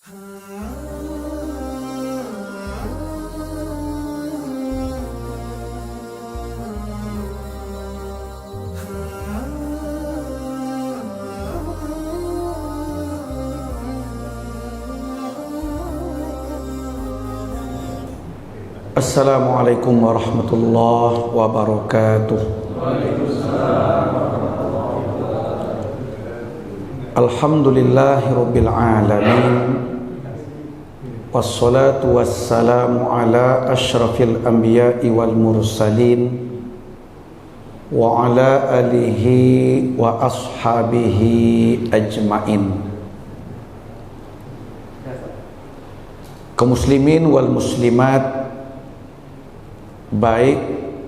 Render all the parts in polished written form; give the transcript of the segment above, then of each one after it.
Assalamualaikum warahmatullahi wabarakatuh. Alhamdulillahirabbil alamin. Wassalatu wassalamu ala asyrafil anbiya'i wal mursalin wa ala alihi wa ashabihi ajmain. Kaum muslimin wal muslimat, baik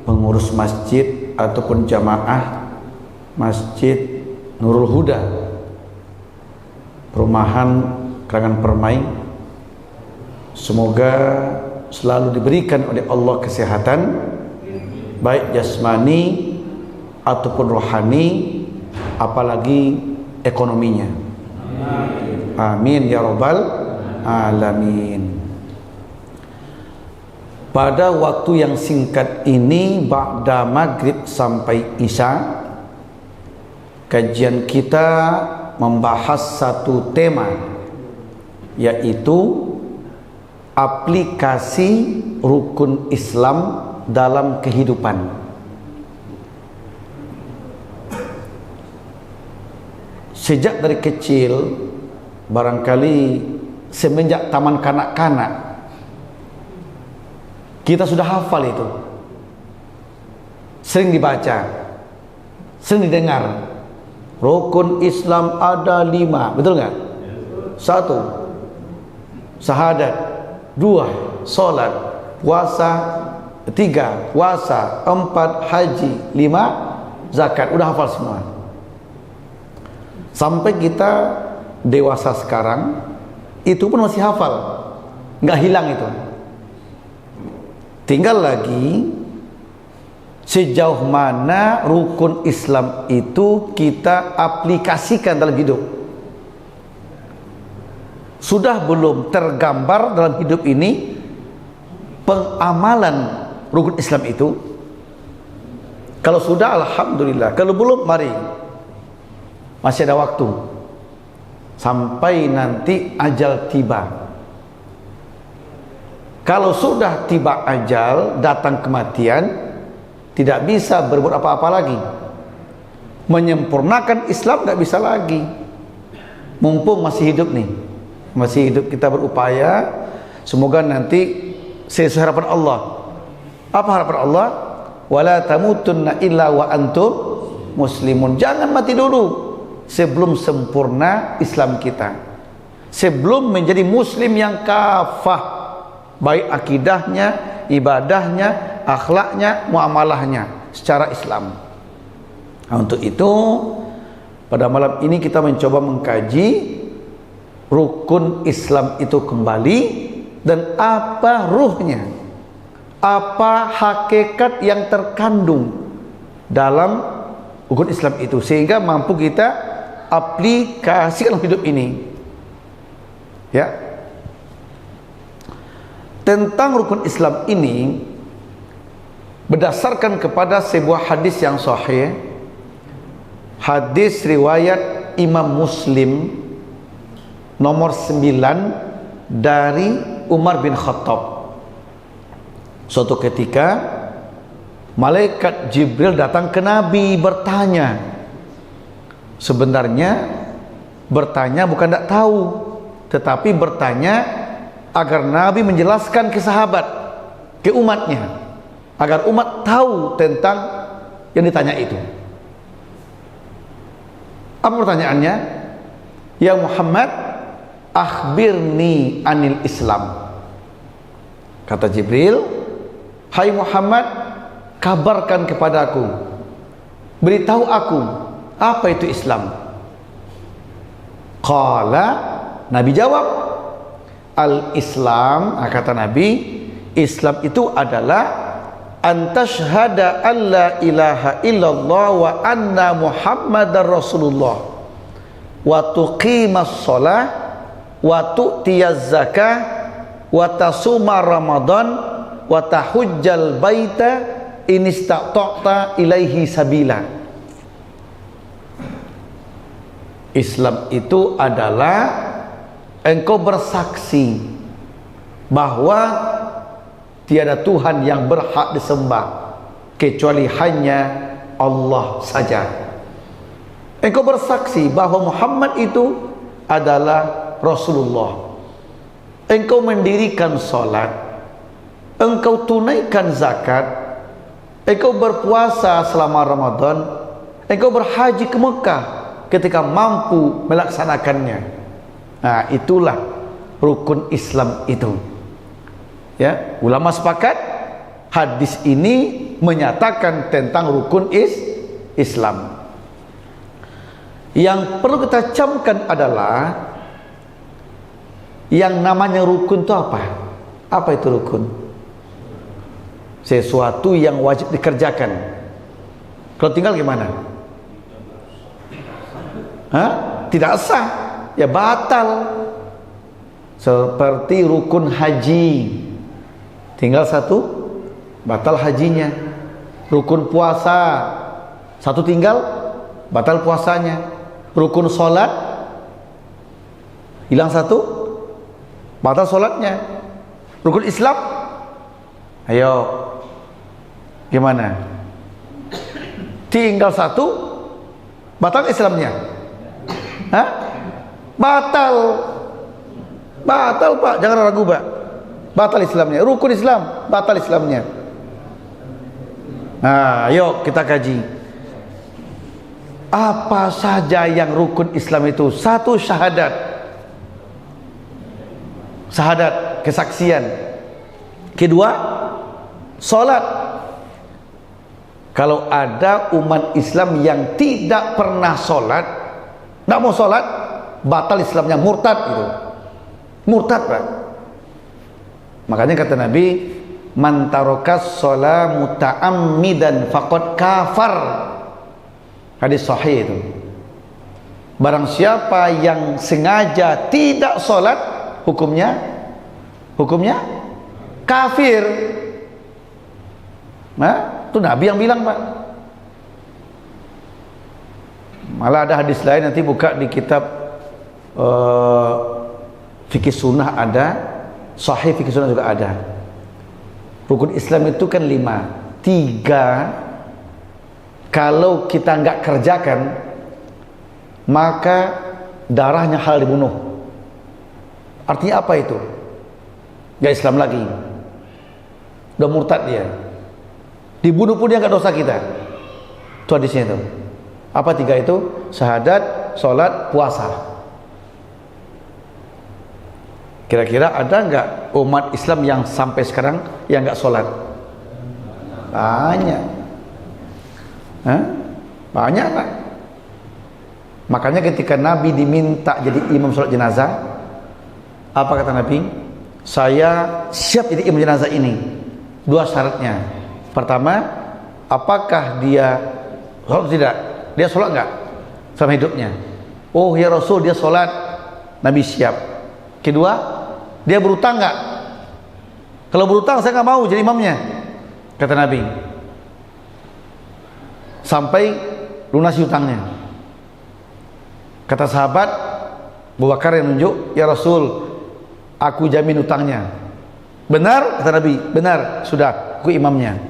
pengurus masjid ataupun jamaah Masjid Nurul Huda, perumahan Kerangan Permai, semoga selalu diberikan oleh Allah kesehatan baik jasmani ataupun rohani, apalagi ekonominya. Amin ya rabbal alamin. Pada waktu yang singkat ini, ba'da maghrib sampai isya, kajian kita membahas satu tema, yaitu aplikasi rukun Islam dalam kehidupan. Sejak dari kecil, barangkali semenjak taman kanak-kanak, kita sudah hafal itu, sering dibaca, sering didengar. Rukun Islam ada 5, betul nggak? 1, syahadat. 2, sholat. Puasa. 3, puasa. 4, haji. 5, zakat. Udah hafal semua. Sampai kita dewasa sekarang, itu pun masih hafal, nggak hilang itu. Tinggal lagi sejauh mana rukun Islam itu kita aplikasikan dalam hidup. Sudah belum tergambar dalam hidup ini pengamalan rukun Islam itu? Kalau sudah, alhamdulillah. Kalau belum, mari, masih ada waktu sampai nanti ajal tiba. Kalau sudah tiba ajal, datang kematian, tidak bisa berbuat apa-apa lagi. Menyempurnakan Islam tidak bisa lagi. Mumpung masih hidup nih, masih hidup, kita berupaya. Semoga nanti sesuai harapan Allah. Apa harapan Allah? Wala tamutunna illa wa antum muslimun. Jangan mati dulu sebelum sempurna Islam kita, sebelum menjadi muslim yang kafah, baik akidahnya, ibadahnya, akhlaknya, muamalahnya secara Islam. Nah, untuk itu pada malam ini kita mencoba mengkaji rukun Islam itu kembali, dan apa ruhnya, apa hakikat yang terkandung dalam rukun Islam itu, sehingga mampu kita aplikasikan hidup ini. Ya. Tentang rukun Islam ini, berdasarkan kepada sebuah hadis yang sahih, hadis riwayat Imam Muslim nomor 9 dari Umar bin Khattab. Suatu ketika malaikat Jibril datang ke Nabi bertanya. Sebenarnya bertanya bukan tidak tahu, tetapi bertanya agar Nabi menjelaskan ke sahabat, ke umatnya, agar umat tahu tentang yang ditanya itu. Apa pertanyaannya? Ya Muhammad, akhbirni anil Islam. Kata Jibril, hai Muhammad, kabarkan kepadaku, beritahu aku, apa itu Islam? Qala, Nabi jawab, al-Islam, kata Nabi, Islam itu adalah antashhada an la ilaha illallah wa anna muhammadar rasulullah wa tuqimas shalah wa tu'tiyaz zakah wa tasuma ramadan wa tahujjal baita in istata'ta ilaihi sabila. Islam itu adalah engkau bersaksi bahwa tiada Tuhan yang berhak disembah kecuali hanya Allah saja. Engkau bersaksi bahwa Muhammad itu adalah Rasulullah. Engkau mendirikan salat, engkau tunaikan zakat, engkau berpuasa selama Ramadan, engkau berhaji ke Mekah ketika mampu melaksanakannya. Nah, itulah rukun Islam itu. Ya, ulama sepakat hadis ini menyatakan tentang rukun Islam. Yang perlu kita camkan adalah yang namanya rukun itu apa? Apa itu rukun? Sesuatu yang wajib dikerjakan. Kalau tinggal gimana? Tidak sah, ya batal. Seperti rukun haji, tinggal satu, batal hajinya. Rukun puasa, satu tinggal, batal puasanya. Rukun sholat, hilang satu, batal sholatnya. Rukun Islam, ayo gimana? Tinggal satu, batal Islamnya. Batal Pak, jangan ragu Pak. Batal Islamnya. Rukun Islam, batal Islamnya. Nah, ayo kita kaji. Apa saja yang rukun Islam itu? Satu, syahadat. Syahadat, kesaksian. Kedua, salat. Kalau ada umat Islam yang tidak pernah salat, tidak mau salat, batal Islamnya, murtad gitu. Murtad Pak. Makanya kata Nabi, man tarakas shalah muta'ammidan faqad kafar. Hadis sahih itu. Barang siapa yang sengaja tidak salat, hukumnya kafir. Nah, itu Nabi yang bilang Pak. Malah ada hadis lain, nanti buka di kitab fikih sunnah ada, sahih fikih sunnah juga ada. Rukun Islam itu kan 5. 3 kalau kita nggak kerjakan, maka darahnya halal dibunuh. Artinya apa itu? Nggak Islam lagi, udah murtad dia. Dibunuh pun dia nggak dosa kita. Itu hadisnya itu. Apa 3 itu? Syahadat, sholat, puasa. Kira-kira ada nggak umat Islam yang sampai sekarang yang nggak sholat? Banyak. Banyak Pak. Makanya ketika Nabi diminta jadi imam sholat jenazah, apa kata Nabi? Saya siap jadi imam jenazah ini. 2 syaratnya. Pertama, apakah dia sholat tidak? Dia sholat nggak selama hidupnya? Oh ya Rasul, dia sholat. Nabi siap. Kedua, dia berutang nggak? Kalau berutang saya nggak mau jadi imamnya, kata Nabi, sampai lunasi hutangnya. Kata sahabat, Abu Bakar yang nunjuk, ya Rasul, aku jamin hutangnya. Benar? Kata Nabi, benar. Sudah, aku imamnya.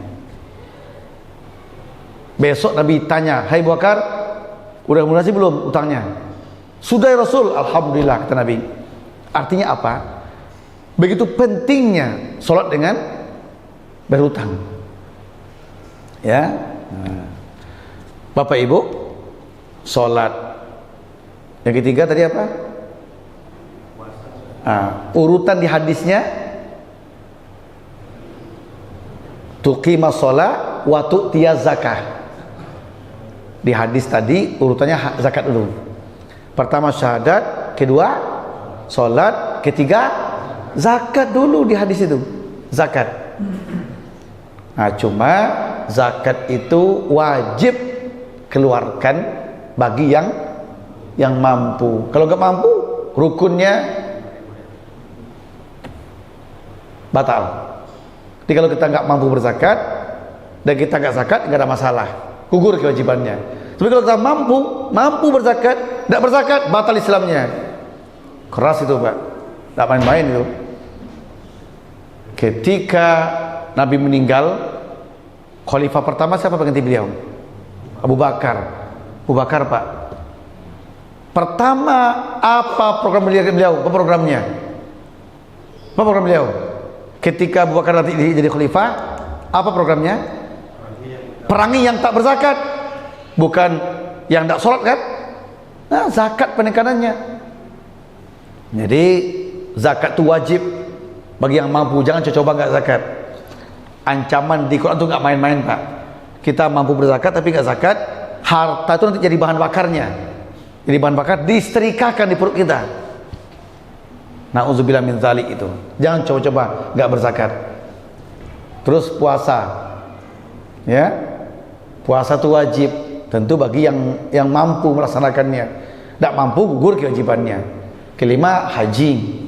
Besok Nabi tanya, hai Abu Bakar, udah lunasi belum hutangnya? Sudah ya Rasul, alhamdulillah, kata Nabi. Artinya apa? Begitu pentingnya sholat dengan berhutang. Ya. Bapak Ibu, sholat. Yang ketiga tadi apa? Urutan di hadisnya, tuqimas sholat wa tu'tiyaz zakah. Di hadis tadi urutannya zakat dulu. Pertama syahadat, kedua sholat, ketiga zakat dulu di hadis itu. Zakat. Nah, cuma zakat itu wajib keluarkan bagi yang mampu. Kalau nggak mampu, rukunnya batal. Jadi kalau kita nggak mampu berzakat dan kita nggak zakat, nggak ada masalah, gugur kewajibannya. Tapi kalau kita mampu berzakat, nggak berzakat, batal Islamnya. Keras itu Pak, nggak main-main itu. Ketika Nabi meninggal, khalifah pertama siapa pengganti beliau? Abu Bakar. Abu Bakar Pak. Pertama apa program beliau? Apa programnya? Apa program beliau? Ketika Abu Bakar nanti jadi khalifah, apa programnya? Perangi yang tak berzakat, bukan yang tak sholat kan? Nah, zakat penekanannya. Jadi zakat itu wajib bagi yang mampu, jangan coba nggak zakat. Ancaman di Quran itu nggak main-main Pak. Kita mampu berzakat tapi nggak zakat, harta itu nanti jadi bahan bakarnya. Jadi bahan bakar disetrikakan di perut kita. Na'udzubillah min dzalik itu. Jangan coba-coba nggak berzakat. Terus puasa, ya, puasa itu wajib, tentu bagi yang mampu melaksanakannya. Tidak mampu gugur kewajibannya. Kelima, haji.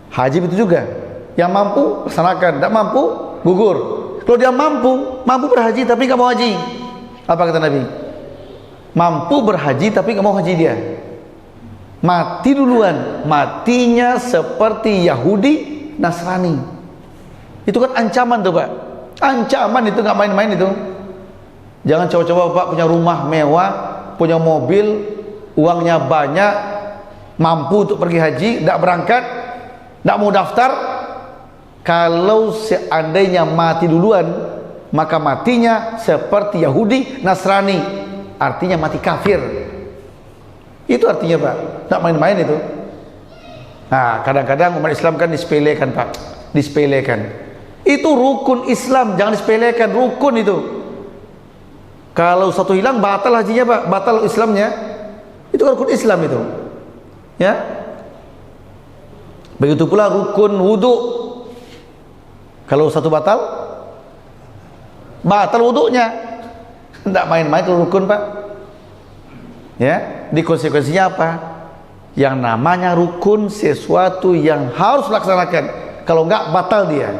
Haji itu juga, yang mampu laksanakan, tidak mampu gugur. Kalau dia mampu berhaji tapi nggak mau haji, apa kata Nabi? Mampu berhaji tapi nggak mau haji dia, mati duluan, matinya seperti Yahudi Nasrani. Itu kan ancaman tuh Pak, ancaman itu nggak main-main itu. Jangan coba-coba Pak punya rumah mewah, punya mobil, uangnya banyak, mampu untuk pergi haji, tidak berangkat, tidak mau daftar. Kalau seandainya mati duluan, maka matinya seperti Yahudi Nasrani, artinya mati kafir. Itu artinya Pak, tidak main-main itu. Nah, kadang-kadang umat Islam kan disepelekan Pak, disepelekan. Itu rukun Islam, jangan disepelekan, rukun itu. Kalau satu hilang batal hajinya Pak, batal Islamnya. Itu rukun Islam itu, ya. Begitu pula rukun wudhu. Kalau satu batal wudhunya. Tidak main-main kalau rukun Pak, ya. Di konsekuensinya apa? Yang namanya rukun sesuatu yang harus dilaksanakan. Kalau enggak batal dia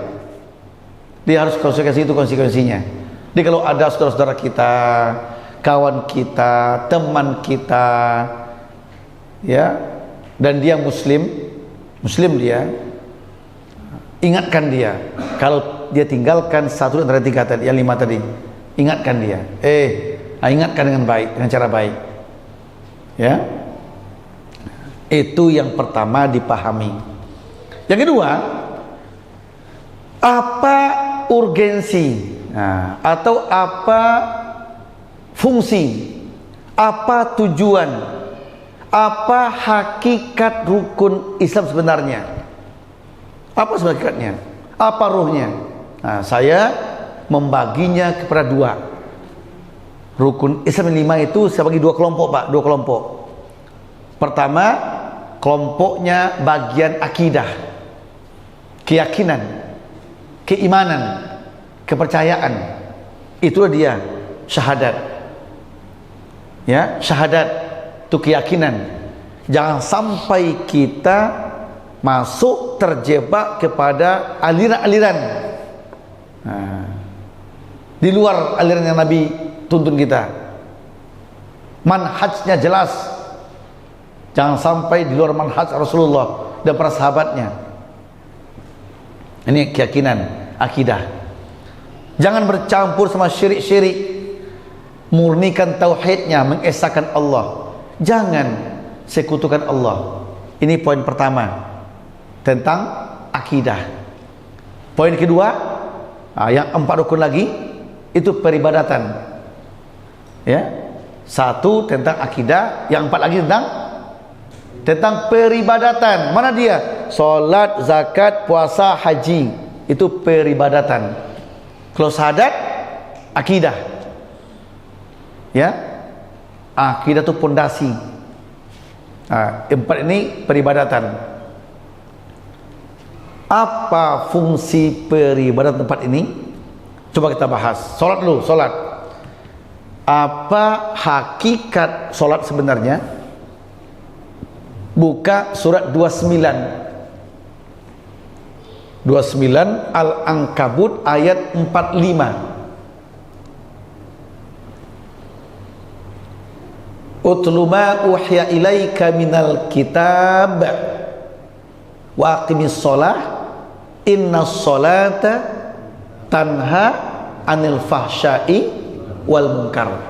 harus konsekuensi, itu konsekuensinya. Jadi kalau ada saudara-saudara kita, kawan kita, teman kita, ya, dan dia muslim dia, ingatkan dia. Kalau dia tinggalkan satu antara tiga tadi, yang 5 tadi, ingatkan dia. Ingatkan dengan baik, dengan cara baik, ya. Itu yang pertama dipahami. Yang kedua, apa urgensi, atau apa fungsi, apa tujuan, apa hakikat rukun Islam sebenarnya? Apa hakikatnya? Apa ruhnya? Nah, saya membaginya kepada 2. Rukun Islam 5 itu saya bagi 2 kelompok Pak, 2 kelompok. Pertama, kelompoknya bagian akidah, keyakinan, keimanan, kepercayaan. Itulah dia syahadat, ya. Syahadat itu keyakinan. Jangan sampai kita masuk terjebak kepada aliran-aliran di luar aliran yang Nabi tuntun kita. Manhajnya jelas, jangan sampai di luar manhaj Rasulullah dan para sahabatnya. Ini keyakinan, akidah. Jangan bercampur sama syirik-syirik. Murnikan tauhidnya, mengesahkan Allah. Jangan sekutukan Allah. Ini poin pertama tentang akidah. Poin kedua, yang 4 rukun lagi itu peribadatan, ya. 1 tentang akidah, yang 4 lagi tentang peribadatan. Mana dia? Salat, zakat, puasa, haji. Itu peribadatan. Kalau syahadat, akidah, ya. Akidah itu pondasi. 4 ini peribadatan. Apa fungsi peribadatan 4 ini? Coba kita bahas. Salat dulu, salat. Apa hakikat salat sebenarnya? Buka surat 29. 29 Al-Ankabut ayat 45. Utlu ma uhiya ilaika minal kitab wa aqimis sholah innas sholata tanha anil fahsya'i wal munkar.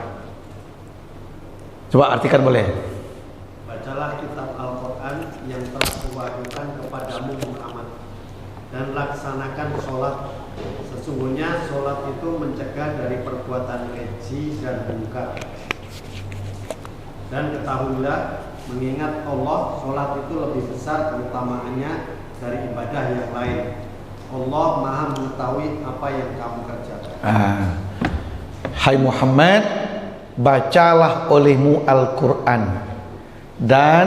Coba artikan boleh. Bacalah kitab Al-Quran yang telah kuwahyukan kepadamu Muhammad, dan laksanakan sholat. Sesungguhnya sholat itu mencegah dari perbuatan keji dan munkar. Dan ketahuilah, mengingat Allah, sholat itu lebih besar keutamaannya dari ibadah yang lain. Allah Maha mengetahui apa yang kamu kerjakan. Hai Muhammad, bacalah olehmu Al-Quran dan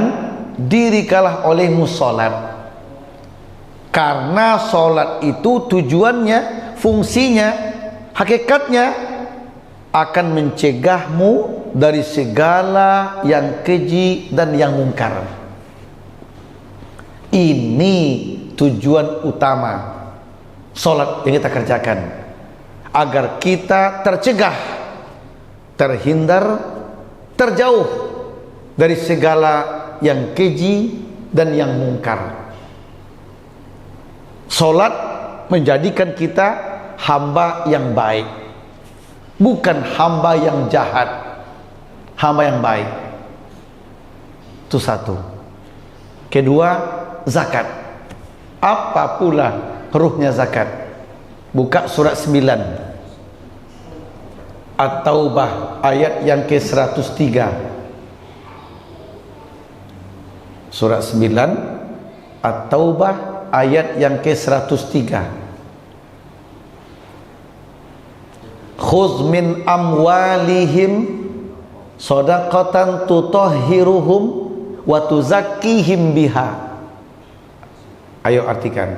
dirikalah olehmu sholat, karena sholat itu tujuannya, fungsinya, hakikatnya akan mencegahmu dari segala yang keji dan yang mungkar. Ini tujuan utama sholat yang kita kerjakan, agar kita tercegah, terhindar, terjauh dari segala yang keji dan yang mungkar. Sholat menjadikan kita hamba yang baik, bukan hamba yang jahat, hamba yang baik. Itu satu. Kedua, zakat. Apa pula ruhnya zakat? Buka surat 9 At-Taubah ayat yang ke-103. Surat 9 At-Taubah ayat yang ke-103. Khudz min amwalihim shadaqatan tutahhiruhum wa tuzakkihim biha. Ayo artikan.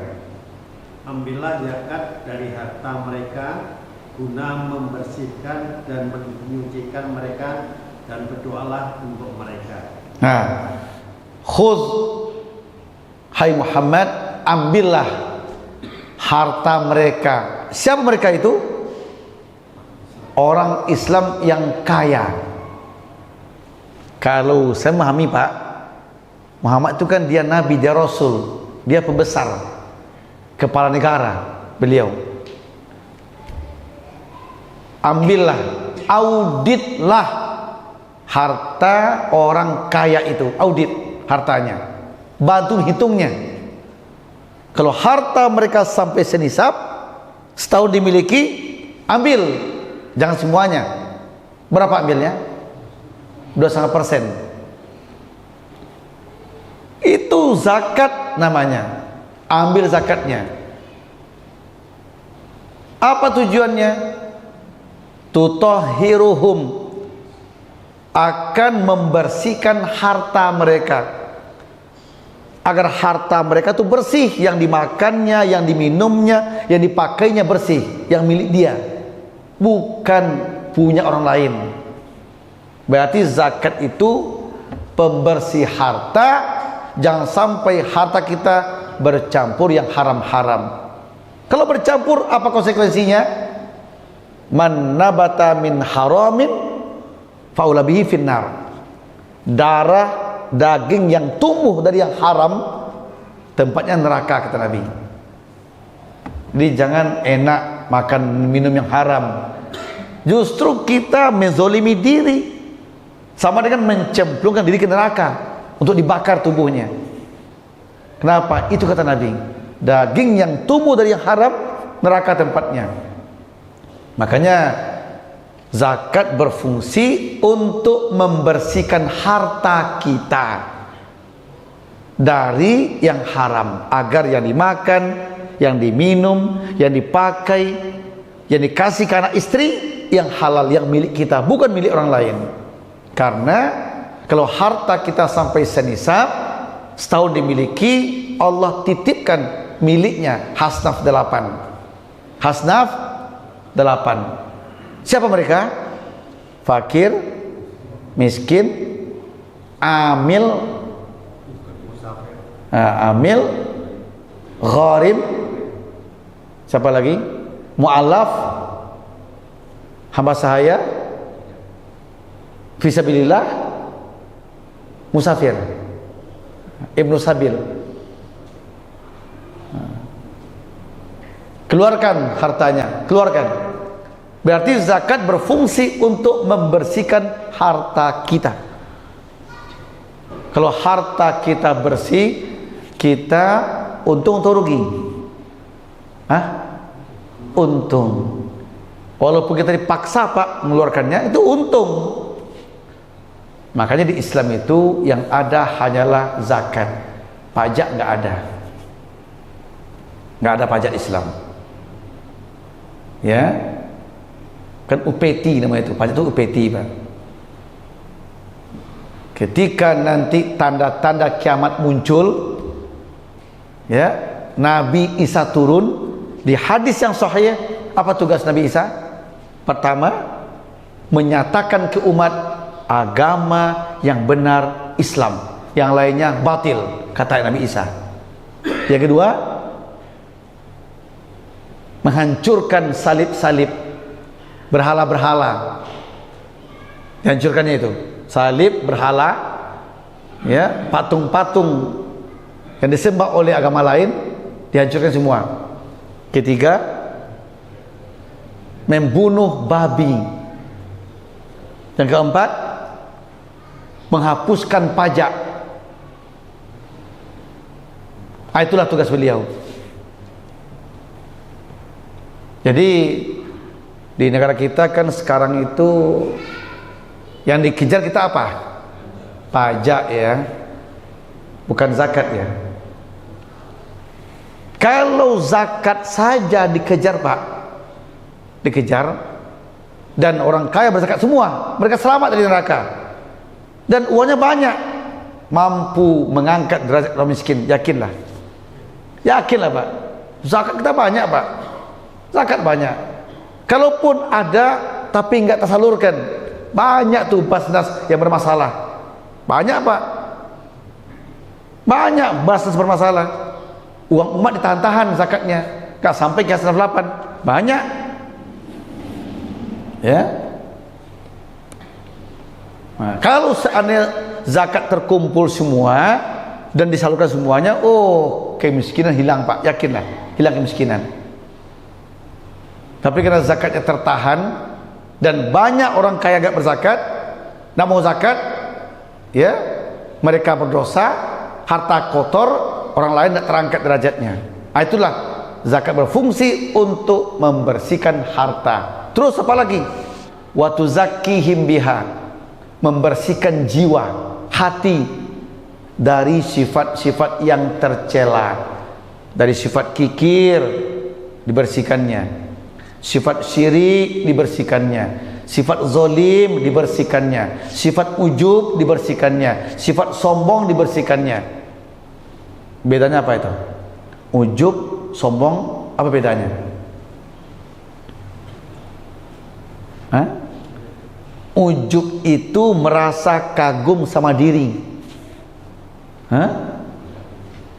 Ambillah zakat dari harta mereka guna membersihkan dan menyucikan mereka, dan berdoalah untuk mereka. Nah, khudz, hai Muhammad, ambillah harta mereka. Siapa mereka itu? Orang Islam yang kaya. Kalau saya memahami Pak, Muhammad itu kan dia Nabi, dia Rasul, dia pembesar, kepala negara beliau. Ambillah, auditlah harta orang kaya itu, audit hartanya, bantu hitungnya. Kalau harta mereka sampai senisab, setahun dimiliki, ambil, jangan semuanya. Berapa ambilnya? 2,5%. Itu zakat namanya. Ambil zakatnya. Apa tujuannya? Tutahhiruhum, akan membersihkan harta mereka, agar harta mereka itu bersih, yang dimakannya, yang diminumnya, yang dipakainya bersih, yang milik dia, bukan punya orang lain. Berarti zakat itu pembersih harta. Jangan sampai harta kita bercampur yang haram-haram. Kalau bercampur, apa konsekuensinya? Man nabata min haramin faula bihi finnar. Darah, daging yang tumbuh dari yang haram, tempatnya neraka, kata Nabi. Jadi jangan enak makan minum yang haram. Justru kita menzolimi diri, sama dengan mencemplungkan diri ke neraka untuk dibakar tubuhnya. Kenapa? Itu kata Nabi, daging yang tumbuh dari yang haram, neraka tempatnya. Makanya zakat berfungsi untuk membersihkan harta kita dari yang haram, agar yang dimakan, yang diminum, yang dipakai, yang dikasih ke anak istri, yang halal, yang milik kita, bukan milik orang lain. Karena kalau harta kita sampai senisab, setahun dimiliki, Allah titipkan miliknya, Hasnaf 8. Hasnaf 8. Siapa mereka? Fakir, miskin, amil, gharim, Siapa lagi? Mu'allaf, hamba sahaya, fisabilillah, musafir, ibnu sabil. Keluarkan hartanya, keluarkan. Berarti zakat berfungsi untuk membersihkan harta kita. Kalau harta kita bersih, kita untung atau rugi? Hah? Untung. Walaupun kita dipaksa Pak mengeluarkannya, itu untung. Makanya di Islam itu yang ada hanyalah zakat. Pajak nggak ada. Nggak ada pajak Islam. Ya. Kan UPT namanya itu. Pajak itu UPT Pak. Ketika nanti tanda-tanda kiamat muncul, ya, Nabi Isa turun. Di hadis yang sahih, apa tugas Nabi Isa? Pertama, menyatakan ke umat agama yang benar Islam, yang lainnya batil, kata Nabi Isa. Yang kedua, menghancurkan salib-salib, berhala-berhala. Dihancurkannya itu salib, berhala, ya, patung-patung yang disembah oleh agama lain, dihancurkan semua. Ketiga, membunuh babi. Yang keempat, menghapuskan pajak. Itulah tugas beliau. Jadi di negara kita kan sekarang itu yang dikejar kita apa? Pajak, ya, bukan zakat, ya. Kalau zakat saja dikejar Pak, dikejar, dan orang kaya berzakat semua, mereka selamat dari neraka, dan uangnya banyak, mampu mengangkat derajat orang miskin. Yakinlah Pak, zakat kita banyak Pak, zakat banyak. Kalaupun ada tapi nggak tersalurkan, banyak tuh basnas yang bermasalah, banyak Pak, banyak basnas bermasalah. Uang umat ditahan-tahan zakatnya, gak sampai ke 8, banyak, ya. Nah, kalau seandainya zakat terkumpul semua dan disalurkan semuanya, oh, kemiskinan hilang Pak, yakinlah, hilang kemiskinan. Tapi karena zakatnya tertahan dan banyak orang kaya gak berzakat, gak mau zakat, ya, mereka berdosa, harta kotor, orang lain tidak terangkat derajatnya. Itulah zakat berfungsi untuk membersihkan harta. Terus apa lagi? Wa tuzakkihim biha, membersihkan jiwa, hati dari sifat-sifat yang tercela, dari sifat kikir dibersihkannya, sifat syirik dibersihkannya, sifat zalim dibersihkannya, sifat ujub dibersihkannya, sifat sombong dibersihkannya. Bedanya apa itu? Ujub, sombong, apa bedanya? Hah? Ujub itu merasa kagum sama diri, hah?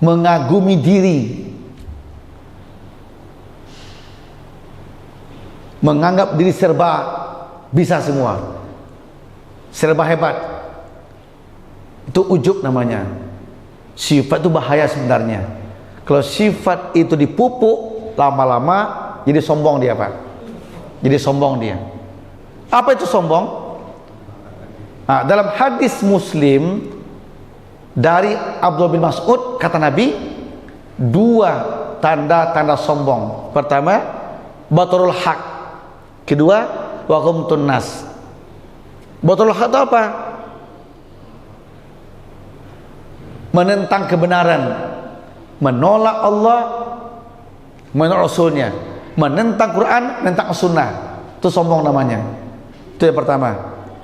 Mengagumi diri, menganggap diri serba bisa semua, serba hebat. Itu ujub namanya. Sifat itu bahaya sebenarnya. Kalau sifat itu dipupuk, lama-lama jadi sombong dia Pak. Jadi sombong dia. Apa itu sombong? Nah, dalam hadis Muslim dari Abdullah bin Mas'ud, kata Nabi, 2 tanda-tanda sombong. Pertama, baturul haq. Kedua, wa qumtun nas. Baturul haq itu apa? Menentang kebenaran, menolak Allah, menolak Rasulnya, menentang Quran, menentang Sunnah. Itu sombong namanya. Itu yang pertama,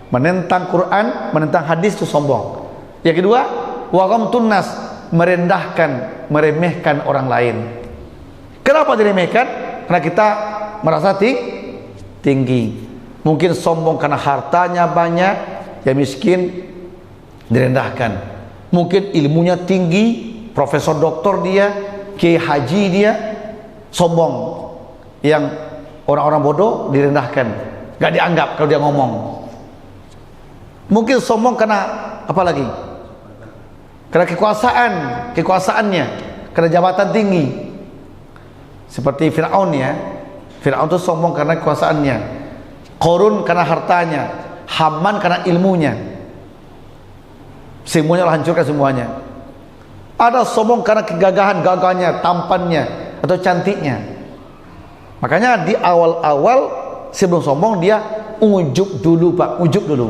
menentang Quran, menentang hadis, itu sombong. Yang kedua, wa qamtun nas, merendahkan, meremehkan orang lain. Kenapa diremehkan? Karena kita merasa tinggi. Mungkin sombong karena hartanya banyak, ya miskin direndahkan. Mungkin ilmunya tinggi, profesor doktor dia, kiai haji dia, sombong, yang orang-orang bodoh direndahkan, gak dianggap kalau dia ngomong. Mungkin sombong karena apa lagi? Karena kekuasaannya, karena jabatan tinggi. Seperti Fir'aun ya. Fir'aun itu sombong karena kekuasaannya, Qarun karena hartanya, Haman karena ilmunya. Semuanya hancurkan semuanya. Ada sombong karena gagahnya, tampannya atau cantiknya. Makanya di awal-awal sebelum sombong dia ujub dulu Pak, ujub dulu.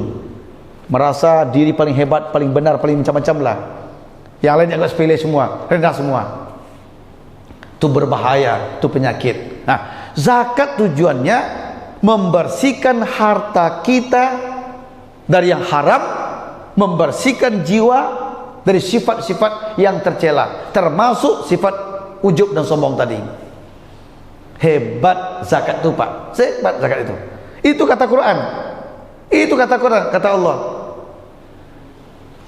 Merasa diri paling hebat, paling benar, paling macam-macam lah. Yang lain agak sepele semua, rendah semua. Itu berbahaya, itu penyakit. Nah, zakat tujuannya membersihkan harta kita dari yang haram, membersihkan jiwa dari sifat-sifat yang tercela, termasuk sifat ujub dan sombong tadi. Hebat zakat itu Pak, hebat zakat itu. Itu kata Quran. Itu kata Quran, kata Allah.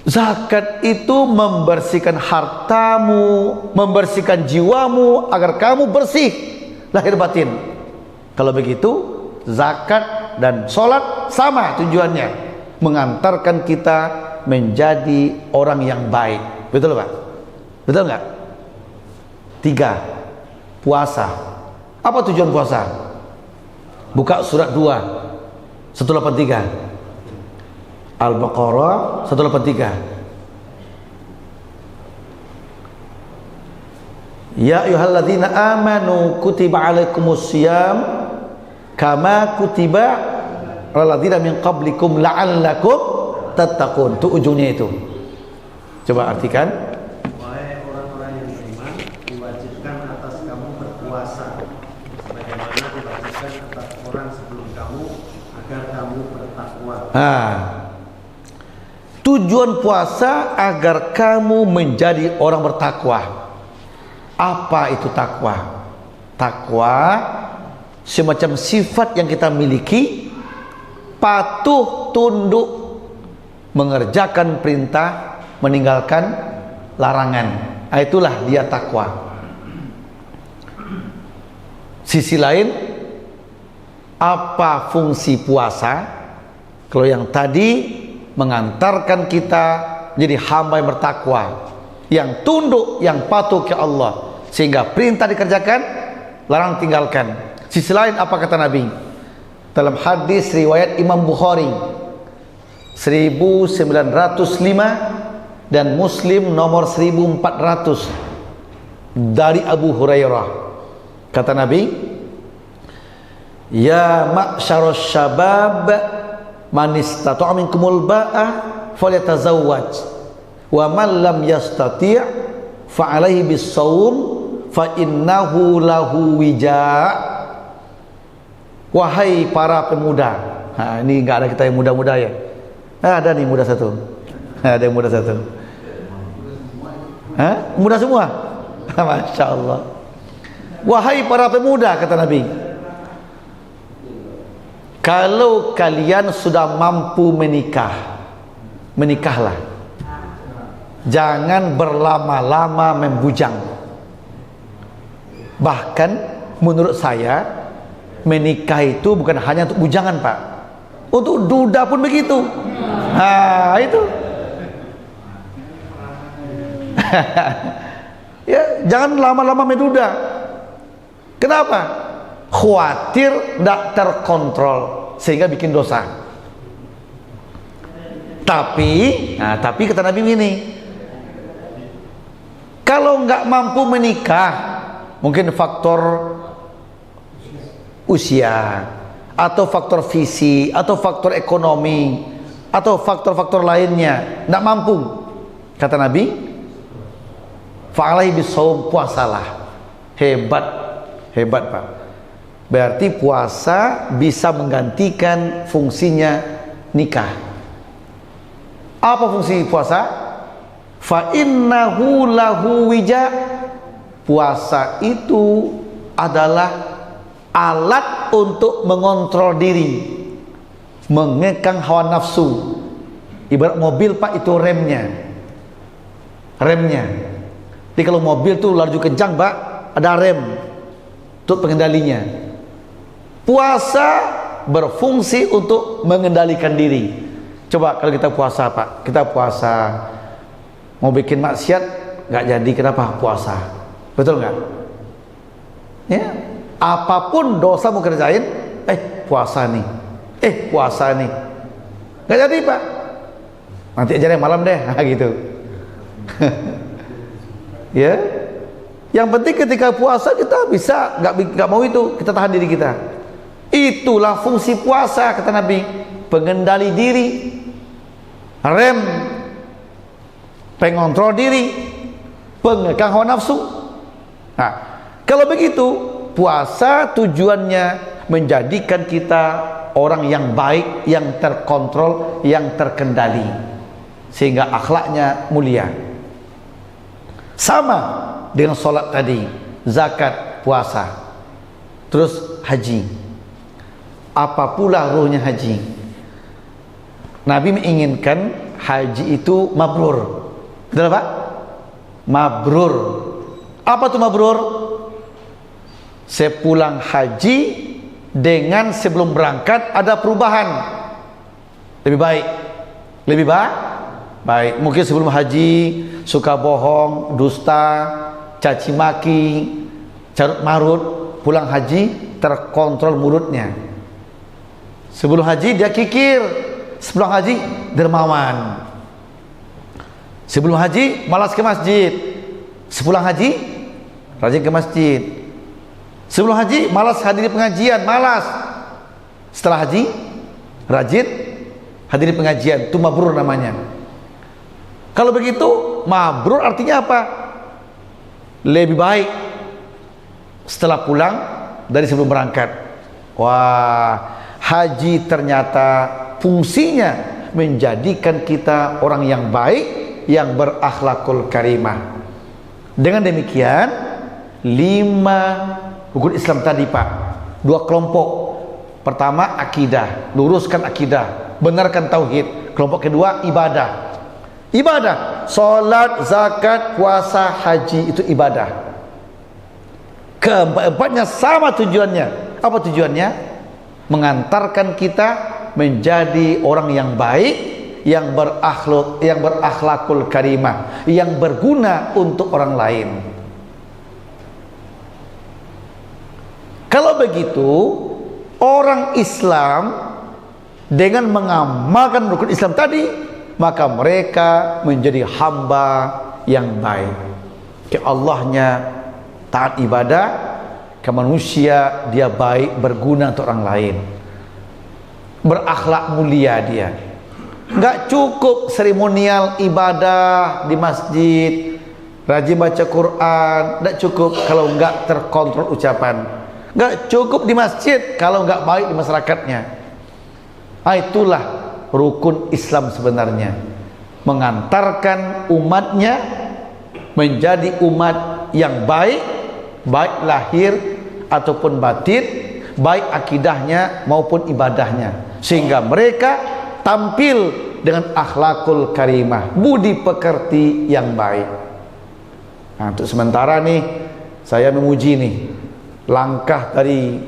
Zakat itu membersihkan hartamu, membersihkan jiwamu agar kamu bersih lahir batin. Kalau begitu, zakat dan sholat sama tujuannya, mengantarkan kita menjadi orang yang baik. Betul Pak? Betul nggak? 3. Puasa. Apa tujuan puasa? Buka surat 2 183 Al-Baqarah 183. Ya ayyuhalladzina amanu kutiba alaikumus syiyam kama kutiba alal ladzina min qablikum la'allakum tattaqun. Itu ujungnya itu. Coba artikan. Wahai orang-orang yang beriman, diwajibkan atas kamu berpuasa sebagaimana diwajibkan atas orang sebelum kamu agar kamu bertakwa. Tujuan puasa agar kamu menjadi orang bertakwa. Apa itu takwa? Takwa semacam sifat yang kita miliki, patuh tunduk, mengerjakan perintah, meninggalkan larangan. Itulah dia takwa. Sisi lain, apa fungsi puasa? Kalau yang tadi mengantarkan kita jadi hamba yang bertakwa, yang tunduk, yang patuh ke Allah, sehingga perintah dikerjakan, larang tinggalkan. Sisi lain apa kata Nabi? Dalam hadis riwayat Imam Bukhari 1905 dan Muslim nomor 1400 dari Abu Hurairah, kata Nabi, ya ma'syarus syabab man istata'a minkumul ba'ah falyatazawwaj wa man lam yastati' fa alaihi bis-shaum fa innahu lahu wija'. Wahai para pemuda. Ini enggak ada kita yang muda-muda ya. Ada nih muda satu. Ada yang muda satu. Muda semua. Masya Allah. Wahai para pemuda, kata Nabi, kalau kalian sudah mampu menikah, menikahlah. Jangan berlama-lama membujang. Bahkan menurut saya, menikah itu bukan hanya untuk bujangan Pak, untuk duda pun begitu. Itu ya, jangan lama-lama menduda. Kenapa? Khawatir tidak terkontrol sehingga bikin dosa. Tapi kata Nabi ini, kalau nggak mampu menikah, mungkin faktor usia atau faktor visi atau faktor ekonomi atau faktor-faktor lainnya, tidak mampu, kata Nabi, fa'alaihi bis-shaum, puasalah. Hebat Pak. Berarti puasa bisa menggantikan fungsinya nikah. Apa fungsi puasa? Fa innahu lahu wija'. Puasa itu adalah alat untuk mengontrol diri, mengekang hawa nafsu. Ibarat mobil Pak, itu remnya. Jadi kalau mobil tuh laju kencang Pak, ada rem untuk pengendalinya. Puasa berfungsi untuk mengendalikan diri. Coba kalau kita puasa Pak, kita puasa mau bikin maksiat nggak jadi, kenapa? Puasa, betul nggak? Ya, apapun dosa mau kerjain, puasa nih, puasa nih, nggak jadi Pak. Nanti aja deh malam deh, gitu. Ya, yang penting ketika puasa kita bisa nggak mau itu, kita tahan diri kita. Itulah fungsi puasa kata Nabi, pengendali diri, rem, pengontrol diri, pengekang hawa nafsu. Nah, kalau begitu puasa tujuannya menjadikan kita orang yang baik, yang terkontrol, yang terkendali, sehingga akhlaknya mulia. Sama dengan sholat tadi, zakat, puasa, terus haji. Apa pula ruhnya haji? Nabi menginginkan haji itu mabrur. Betul Pak? Mabrur. Apa itu mabrur? Sepulang haji dengan sebelum berangkat ada perubahan. Lebih baik. Lebih baik. Mungkin sebelum haji suka bohong, dusta, caci maki, carut marut. Pulang haji terkontrol mulutnya. Sebelum haji dia kikir, sebelum haji dermawan. Sebelum haji malas ke masjid, sepulang haji rajin ke masjid. Sebelum haji malas hadiri pengajian, malas. Setelah haji rajin hadiri pengajian, itu mabrur namanya. Kalau begitu mabrur artinya apa? Lebih baik setelah pulang dari sebelum berangkat. Wah, haji ternyata fungsinya menjadikan kita orang yang baik, yang berakhlakul karimah. Dengan demikian 5 rukun Islam tadi Pak, 2 kelompok. Pertama akidah, luruskan akidah, benarkan tauhid. Kelompok kedua ibadah. Ibadah, salat, zakat, puasa, haji, itu ibadah. Keempat-empatnya sama tujuannya. Apa tujuannya? Mengantarkan kita menjadi orang yang baik, yang berakhlakul karimah, yang berguna untuk orang lain. Kalau begitu, orang Islam dengan mengamalkan rukun Islam tadi, maka mereka menjadi hamba yang baik. Ke Allahnya taat ibadah, ke manusia dia baik, berguna untuk orang lain, berakhlak mulia dia. Nggak cukup seremonial ibadah di masjid, rajin baca Quran, nggak cukup kalau nggak terkontrol ucapan. Nggak cukup di masjid kalau nggak baik di masyarakatnya. Itulah rukun Islam sebenarnya, mengantarkan umatnya menjadi umat yang baik, baik lahir ataupun batin, baik akidahnya maupun ibadahnya, sehingga mereka tampil dengan akhlakul karimah, budi pekerti yang baik. Nah, untuk sementara nih saya memuji nih langkah dari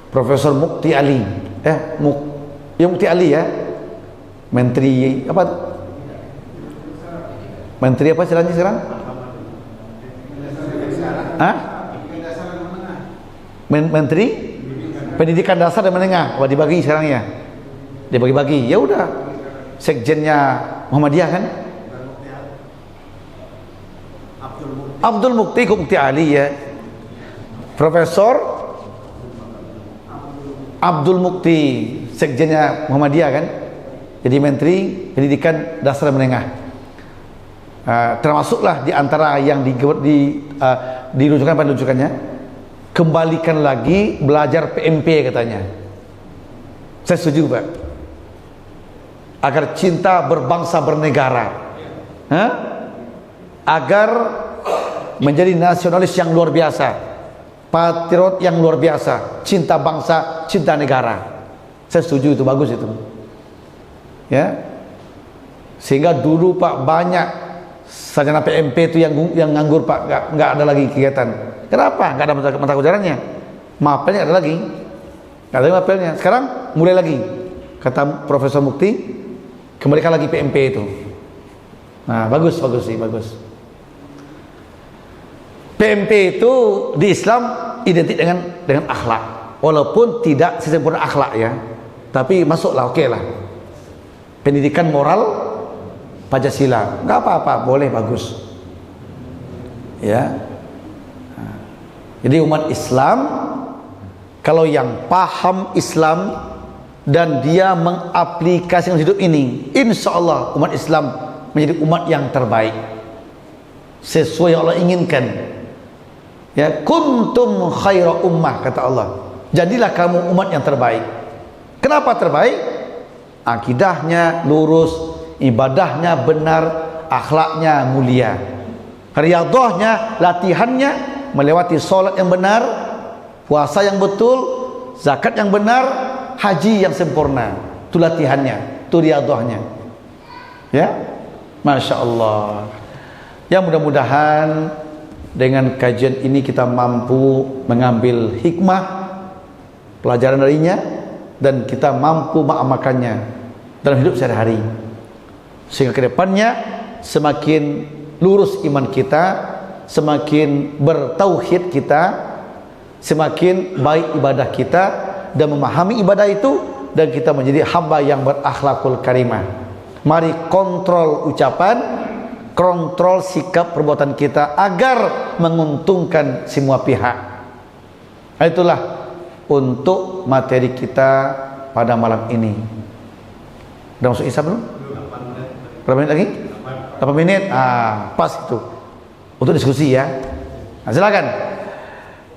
Profesor Mukti Ali, Mukti Ali ya, Menteri apa? Menteri apa istilahnya sekarang? Menteri Pendidikan Dasar dan Menengah. Wah, dibagi sekarang ya, dibagi-bagi. Ya udah, sekjennya Muhammadiyah kan, Abdul Mukti Mukti Ali ya, Profesor Abdul Mukti, sekjennya Muhammadiyah kan, jadi Menteri Pendidikan Dasar dan Menengah. Termasuklah di antara yang dirujukan pada rujukannya, kembalikan lagi belajar PMP katanya. Saya setuju Pak, agar cinta berbangsa bernegara, agar menjadi nasionalis yang luar biasa, patriot yang luar biasa, cinta bangsa, cinta negara. Saya setuju, itu bagus itu ya. Sehingga dulu Pak banyak sarjana PMP itu yang nganggur Pak, nggak ada lagi kegiatan. Kenapa? Nggak ada mata pelajarannya, maafnya nggak ada lagi. Nggak ada apelnya. Sekarang mulai lagi. Kata Profesor Mukti, kembalikan lagi PMP itu. Nah, bagus sih, bagus. PMP itu di Islam identik dengan akhlak. Walaupun tidak sesempurna akhlak ya. Tapi masuklah, oke lah. Pendidikan moral Pancasila. Enggak apa-apa, boleh, bagus. Ya. Jadi umat Islam kalau yang paham Islam dan dia mengaplikasikan hidup ini, insya Allah umat Islam menjadi umat yang terbaik sesuai yang Allah inginkan. Ya, kuntum khaira ummah, kata Allah. Jadilah kamu umat yang terbaik. Kenapa terbaik? Akidahnya lurus, ibadahnya benar, akhlaknya mulia, riyadhahnya, latihannya melewati sholat yang benar, puasa yang betul, zakat yang benar, haji yang sempurna. Itu latihannya, itu riyadhahnya. Ya, Masya Allah. Ya, mudah-mudahan dengan kajian ini kita mampu mengambil hikmah, pelajaran darinya, dan kita mampu mengamalkannya dalam hidup sehari-hari, sehingga kedepannya semakin lurus iman kita, semakin bertauhid kita, semakin baik ibadah kita, dan memahami ibadah itu, dan kita menjadi hamba yang berakhlakul karimah. Mari kontrol ucapan, kontrol sikap perbuatan kita agar menguntungkan semua pihak. Itulah untuk materi kita pada malam ini. Udah masuk isya belum? Berapa menit lagi? 8 menit. Pas itu untuk diskusi ya. Nah, silakan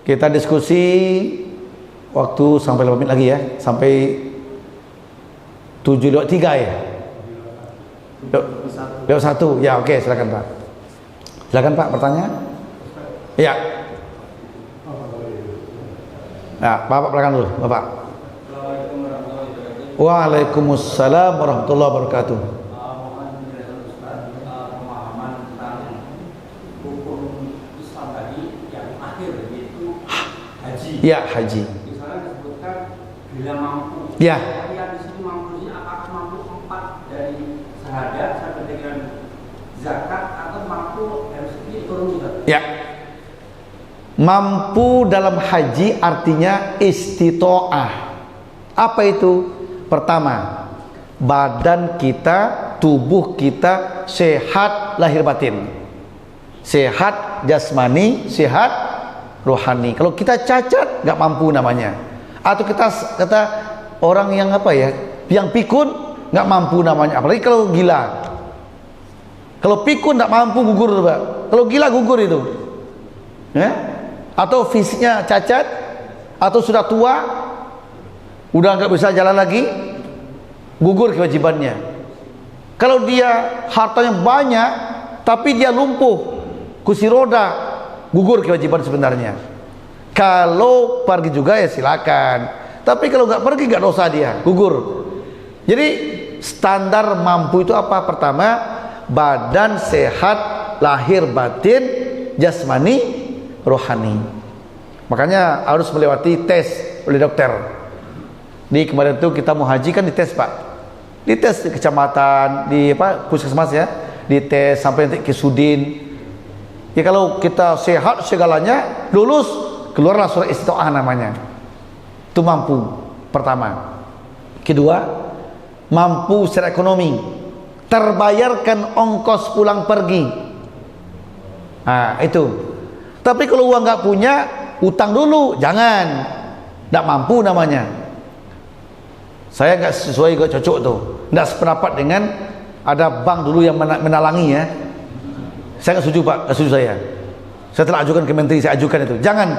kita diskusi waktu sampai 8 menit lagi ya, sampai 7:03 ya. Lewat 1. Ya, oke, silakan Pak. Silakan Pak, bertanya. Ya. Nah, Bapak belakang dulu, Bapak. Waalaikumsalam warahmatullahi wabarakatuh. Mohon penjelasan Ustaz, pemahaman tentang hukum Islam tadi yang akhir, yaitu haji. Ya, haji. Di sana disebutkan bila mampu. Ya. Yang di sini mampu ini apakah mampu 4 dari syahadat sampai dengan zakat, atau mampu dari segi turun juga? Ya. Mampu dalam haji artinya istitoah. Apa itu? Pertama, badan kita, tubuh kita sehat lahir batin, sehat jasmani, sehat rohani. Kalau kita cacat, nggak mampu namanya. Atau kita kata orang yang apa ya, yang pikun, nggak mampu namanya. Apalagi kalau gila. Kalau pikun nggak mampu, gugur, Pak. Kalau gila gugur itu. Ya? Atau fisiknya cacat, atau sudah tua, udah nggak bisa jalan lagi, gugur kewajibannya. Kalau dia hartanya banyak tapi dia lumpuh, kursi roda, gugur kewajiban sebenarnya. Kalau pergi juga ya silakan, tapi kalau nggak pergi nggak dosa dia, gugur. Jadi standar mampu itu apa? Pertama, badan sehat lahir batin, jasmani, rohani. Makanya harus melewati tes oleh dokter. Di kemarin itu kita mau haji kan dites Pak, dites di kecamatan, di puskesmas ya, dites sampai nanti ke Sudin. Ya kalau kita sehat segalanya, lulus, keluarlah surat istitoah namanya. Itu mampu pertama. Kedua, mampu secara ekonomi, terbayarkan ongkos pulang pergi. Nah itu. Tapi kalau uang nggak punya, utang dulu, jangan. Nggak mampu namanya. Saya nggak sesuai, nggak cocok tuh. Nggak sependapat dengan ada bank dulu yang menalangi ya. Saya nggak setuju Pak, nggak setuju saya. Saya telah ajukan ke Menteri, saya ajukan itu. Jangan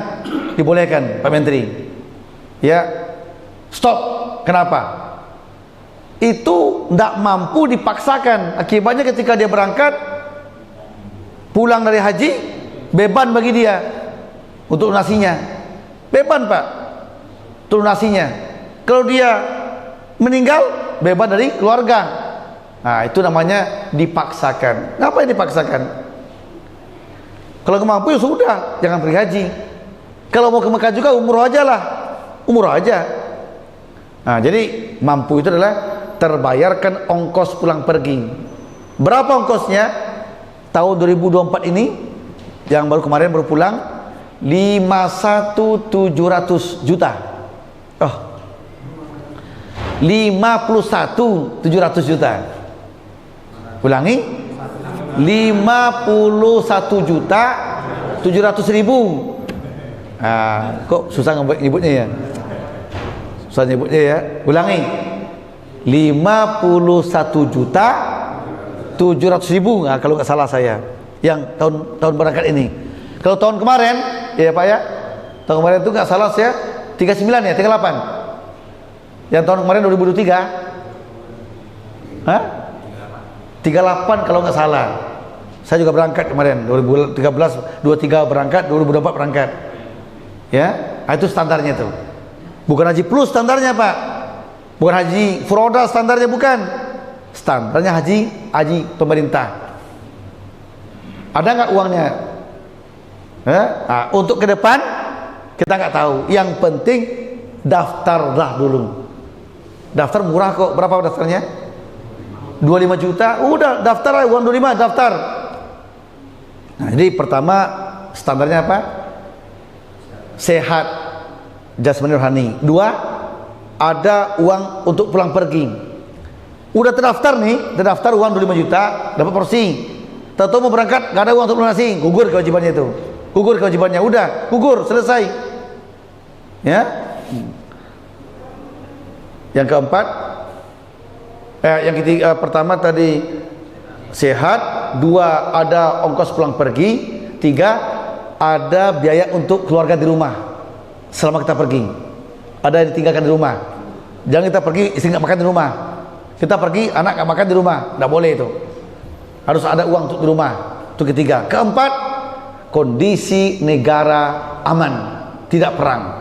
dibolehkan Pak Menteri. Ya, stop. Kenapa? Itu nggak mampu dipaksakan. Akibatnya ketika dia berangkat, pulang dari haji, beban bagi dia untuk lunasinya. Beban Pak untuk lunasinya. Kalau dia meninggal, beban dari keluarga. Nah itu namanya dipaksakan. Ngapain dipaksakan? Kalau mampu ya sudah, jangan pergi haji. Kalau mau ke Mekah juga umroh aja lah, umroh aja. Nah, jadi mampu itu adalah terbayarkan ongkos pulang pergi. Berapa ongkosnya? Tahun 2024 ini yang kemarin baru pulang 51.700 juta. Oh, 51.700 juta. Ulangi, 51.700.000. Ah, kok susah nyebutnya ya? Susah nyebutnya ya. Ulangi, 51.700.000. Nah, kalau nggak salah saya, yang tahun berangkat ini. Kalau tahun kemarin, ya Pak ya, tahun kemarin itu nggak salah saya 39 ya, 38. Yang tahun kemarin 2023, hah? 38 kalau nggak salah. Saya juga berangkat kemarin 2013, 23 berangkat, 2024 berangkat. Ya, nah, itu standarnya tuh. Bukan haji plus standarnya Pak. Bukan haji furoda standarnya, bukan. Standarnya haji pemerintah. Ada nggak uangnya? Nah, untuk ke depan kita nggak tahu. Yang penting daftarlah dulu. Daftar murah kok. Berapa daftarnya? 25 juta. Udah daftar lah, uang 25 daftar. Nah, jadi pertama standarnya apa? Sehat jasmani rohani. 2, ada uang untuk pulang pergi. Udah terdaftar nih, terdaftar uang 25 juta, dapat porsi. Tahu mau berangkat, gak ada uang untuk lunasi, gugur kewajibannya itu. Gugur kewajibannya, udah, gugur, selesai. Ya. Yang keempat, yang ketiga, pertama tadi sehat, 2 ada ongkos pulang pergi, 3 ada biaya untuk keluarga di rumah selama kita pergi. Ada yang ditinggalkan di rumah. Jangan kita pergi istri nggak makan di rumah. Kita pergi anak nggak makan di rumah, nggak boleh itu. Harus ada uang untuk di rumah. Itu ketiga. Keempat, kondisi negara aman, tidak perang.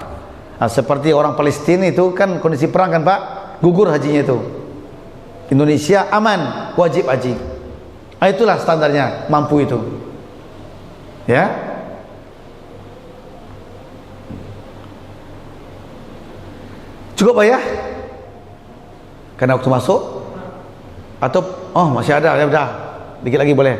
Nah, seperti orang Palestina itu kan kondisi perang kan Pak, gugur hajinya itu. Indonesia aman, wajib haji. Nah, itulah standarnya, mampu itu. Ya. Cukup Pak ya? Karena waktu masuk? Atau masih ada, ya udah. Dikit lagi boleh.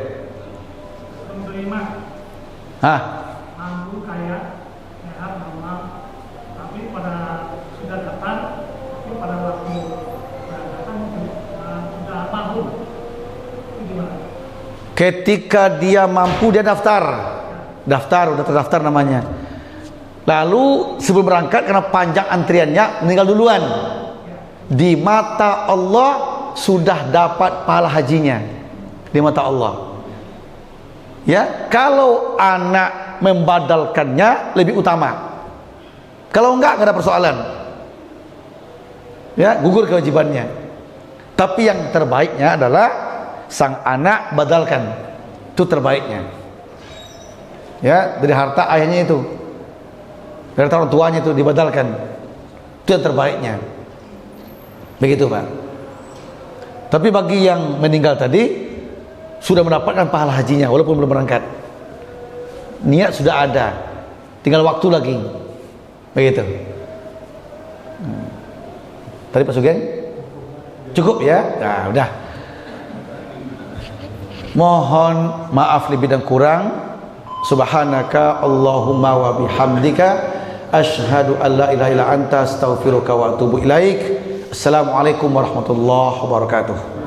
Hah? Mampu, kaya, sehat, normal, tapi pada sudah daftar, tapi pada waktu datang sudah mampu. Itu gimana? Ketika dia mampu, dia daftar. Daftar, udah terdaftar namanya. Lalu sebelum berangkat karena panjang antriannya meninggal duluan. Di mata Allah sudah dapat pahala hajinya. Di mata Allah. Ya, kalau anak membadalkannya lebih utama. Kalau enggak ada persoalan. Ya, gugur kewajibannya. Tapi yang terbaiknya adalah sang anak badalkan. Itu terbaiknya. Ya, dari harta ayahnya itu. Dari orang tuanya itu dibadalkan. Itu yang terbaiknya. Begitu Pak. Tapi bagi yang meninggal tadi sudah mendapatkan pahala hajinya walaupun belum berangkat. Niat sudah ada, tinggal waktu lagi. Begitu. Tadi Pak Sugeng cukup ya? Nah, udah. Mohon maaf lebih dan kurang. Subhanaka Allahumma wa bihamdika asyhadu an la ilaha illa anta astaghfiruka wa atubu ilaik. Assalamualaikum warahmatullahi wabarakatuh.